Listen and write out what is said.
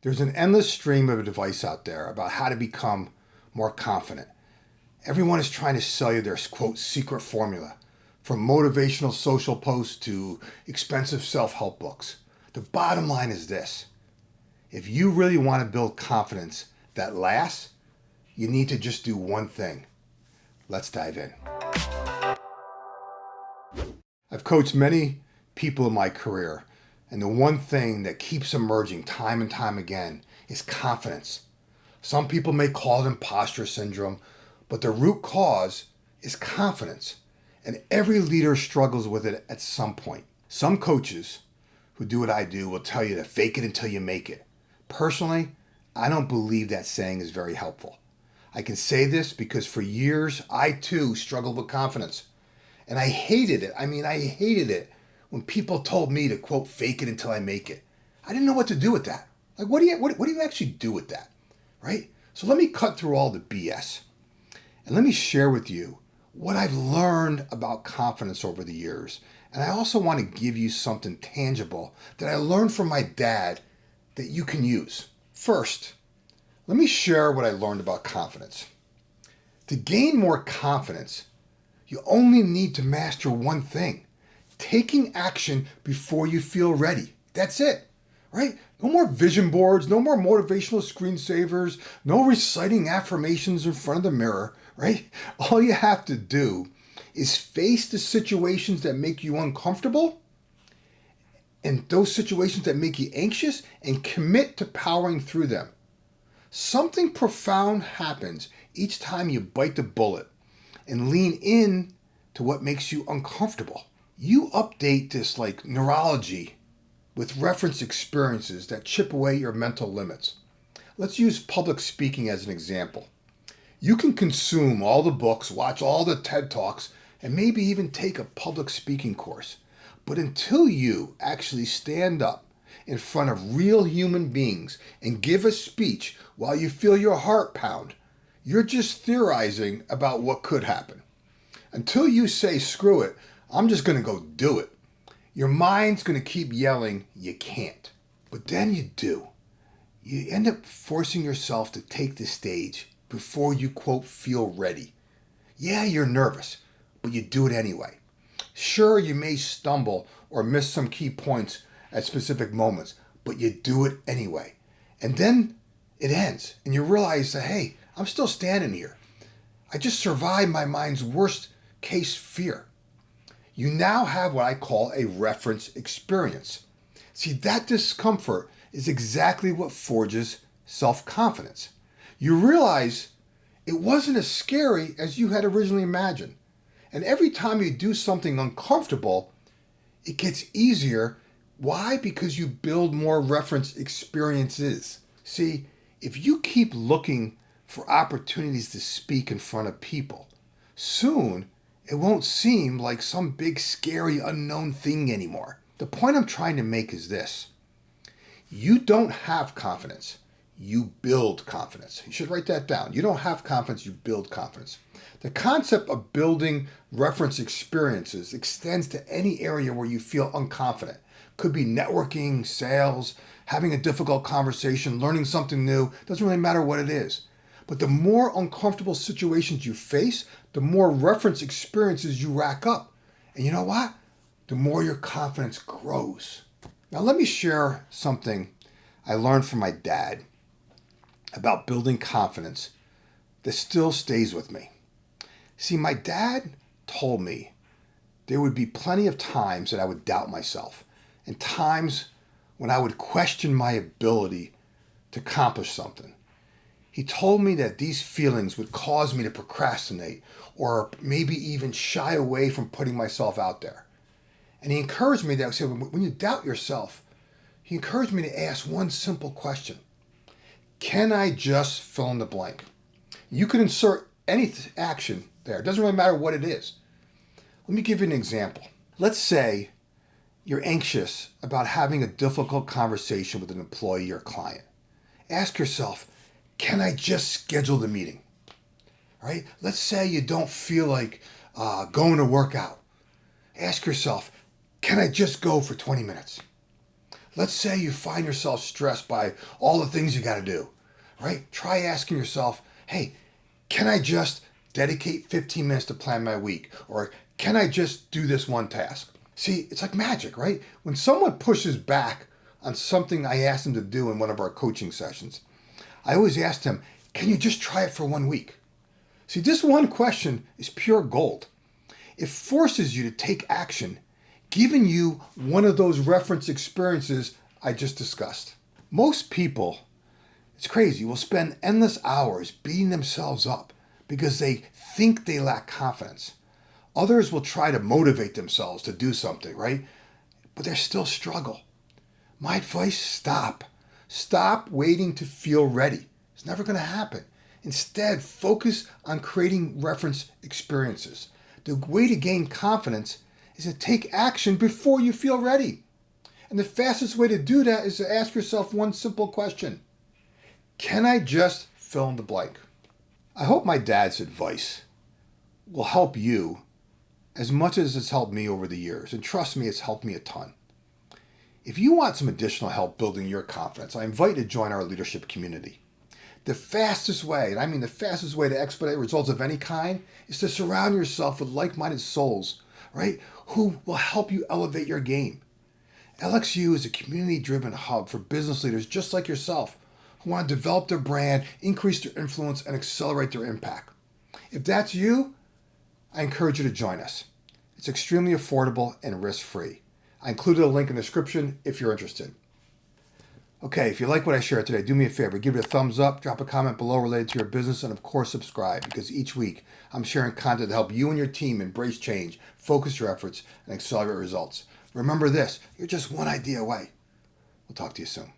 There's an endless stream of advice out there about how to become more confident. Everyone is trying to sell you their, quote, secret formula, from motivational social posts to expensive self-help books. The bottom line is this: if you really want to build confidence that lasts, you need to just do one thing. Let's dive in. I've coached many people in my career, and the one thing that keeps emerging time and time again is confidence. Some people may call it imposter syndrome, but the root cause is confidence, and every leader struggles with it at some point. Some coaches who do what I do will tell you to fake it until you make it. Personally, I don't believe that saying is very helpful. I can say this because for years, I too struggled with confidence. And I hated it. I hated it when people told me to, quote, fake it until I make it. I didn't know what to do with that. Like, what do you actually do with that, right? So let me cut through all the BS. And let me share with you what I've learned about confidence over the years. And I also want to give you something tangible that I learned from my dad that you can use. First, let me share what I learned about confidence. To gain more confidence, you only need to master one thing: taking action before you feel ready. That's it, right? No more vision boards, no more motivational screensavers, no reciting affirmations in front of the mirror, right? All you have to do is face the situations that make you uncomfortable and those situations that make you anxious, and commit to powering through them. Something profound happens each time you bite the bullet and lean in to what makes you uncomfortable. You update this like neurology with reference experiences that chip away your mental limits. Let's use public speaking as an example. You can consume all the books, watch all the TED Talks, and maybe even take a public speaking course. But until you actually stand up in front of real human beings and give a speech while you feel your heart pound, you're just theorizing about what could happen. Until you say, screw it, I'm just going to go do it, your mind's going to keep yelling, you can't. But then you do. You end up forcing yourself to take the stage before you, quote, feel ready. Yeah, you're nervous, but you do it anyway. Sure, you may stumble or miss some key points at specific moments, but you do it anyway. And then it ends, and you realize that, hey, I'm still standing here. I just survived my mind's worst case fear. You now have what I call a reference experience. See, that discomfort is exactly what forges self-confidence. You realize it wasn't as scary as you had originally imagined. And every time you do something uncomfortable, it gets easier. Why? Because you build more reference experiences. See, if you keep looking for opportunities to speak in front of people, soon it won't seem like some big, scary, unknown thing anymore. The point I'm trying to make is this: you don't have confidence. You build confidence. You should write that down. You don't have confidence, you build confidence. The concept of building reference experiences extends to any area where you feel unconfident. Could be networking, sales, having a difficult conversation, learning something new. Doesn't really matter what it is. But the more uncomfortable situations you face, the more reference experiences you rack up. And you know what? The more your confidence grows. Now let me share something I learned from my dad about building confidence that still stays with me. See, my dad told me there would be plenty of times that I would doubt myself, and times when I would question my ability to accomplish something. He told me that these feelings would cause me to procrastinate or maybe even shy away from putting myself out there. And he encouraged me that, when you doubt yourself, he encouraged me to ask one simple question: can I just fill in the blank? You can insert any action there. It doesn't really matter what it is. Let me give you an example. Let's say you're anxious about having a difficult conversation with an employee or client. Ask yourself, can I just schedule the meeting? Right? Let's say you don't feel like going to work out. Ask yourself, can I just go for 20 minutes? Let's say you find yourself stressed by all the things you got to do, right? Try asking yourself, hey, can I just dedicate 15 minutes to plan my week? Or can I just do this one task? See, it's like magic, right? When someone pushes back on something I asked them to do in one of our coaching sessions, I always ask them, can you just try it for 1 week? See, this one question is pure gold. It forces you to take action, giving you one of those reference experiences I just discussed. Most people, it's crazy, will spend endless hours beating themselves up because they think they lack confidence. Others will try to motivate themselves to do something, right? But they still struggle. My advice, stop. Stop waiting to feel ready. It's never going to happen. Instead, focus on creating reference experiences. The way to gain confidence is to take action before you feel ready. And the fastest way to do that is to ask yourself one simple question. Can I just fill in the blank? I hope my dad's advice will help you as much as it's helped me over the years. And trust me, it's helped me a ton. If you want some additional help building your confidence, I invite you to join our leadership community. The fastest way, and I mean the fastest way to expedite results of any kind, is to surround yourself with like-minded souls, right? Who will help you elevate your game. LXU is a community-driven hub for business leaders just like yourself who want to develop their brand, increase their influence, and accelerate their impact. If that's you, I encourage you to join us. It's extremely affordable and risk-free. I included a link in the description if you're interested. Okay, if you like what I shared today, do me a favor. Give it a thumbs up, drop a comment below related to your business, and of course, subscribe, because each week I'm sharing content to help you and your team embrace change, focus your efforts, and accelerate results. Remember this, you're just one idea away. We'll talk to you soon.